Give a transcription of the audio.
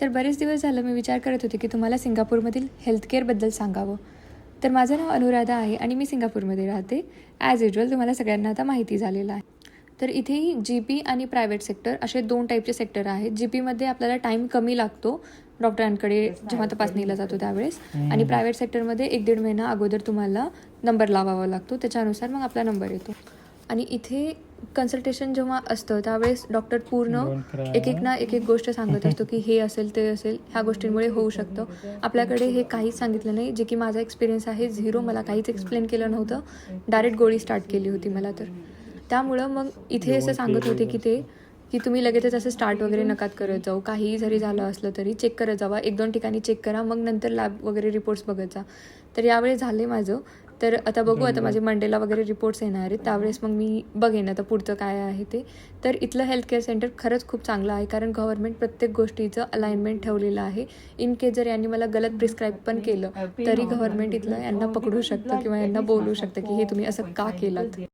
तर बरेच दिवस झालं मी विचार करत होते की तुम्हाला सिंगापूरमधील हेल्थकेअरबद्दल सांगावं. तर माझं नाव अनुराधा आहे आणि मी सिंगापूरमध्ये राहते. ॲज युज्युअल तुम्हाला सगळ्यांना आता माहिती झालेलं आहे. तर इथेही जी पी आणि प्रायव्हेट सेक्टर असे 2 टाईपचे सेक्टर आहेत. जी पीमध्ये आपल्याला टाईम कमी लागतो डॉक्टरांकडे जेव्हा तपासणीला जातो त्यावेळेस, आणि प्रायव्हेट सेक्टरमध्ये 1-1.5 महिना अगोदर तुम्हाला नंबर लावावा लागतो. त्याच्यानुसार मग आपला नंबर येतो. आणि इथे कन्सल्टेशन जेव्हा असतं त्यावेळेस डॉक्टर पूर्ण एक एक गोष्ट सांगत असतो की हे असेल ते असेल, ह्या गोष्टींमुळे होऊ शकतं. आपल्याकडे हे काहीच सांगितलं नाही, जे की माझा एक्सपिरियन्स आहे 0. मला काहीच एक्सप्लेन केलं नव्हतं. डायरेक्ट गोळी स्टार्ट केली होती मला. तर त्यामुळं मग इथे असं सांगत होते की तुम्ही लगेचच असं स्टार्ट वगैरे नकात करत जाऊ. काहीही जरी झालं असलं तरी चेक करत जावा. 1-2 ठिकाणी चेक करा, मग नंतर लॅब वगैरे रिपोर्ट्स बघत जा. तर यावेळी झाले माझं. तर आता बघू, आता माझे मंडेला वगैरे रिपोर्ट्स येणार आहेत, त्यावेळेस मग मी बघेन आता पुढचं काय आहे ते. तर इथलं हेल्थकेअर सेंटर खरंच खूप चांगलं आहे, कारण गव्हर्नमेंट प्रत्येक गोष्टीचं अलाइनमेंट ठेवलेलं आहे. इन केस जर यांनी मला गलत प्रिस्क्राईब पण केलं तरी गव्हर्नमेंट इथलं यांना पकडू शकतं किंवा यांना बोलू शकतं की हे तुम्ही असं का केलात.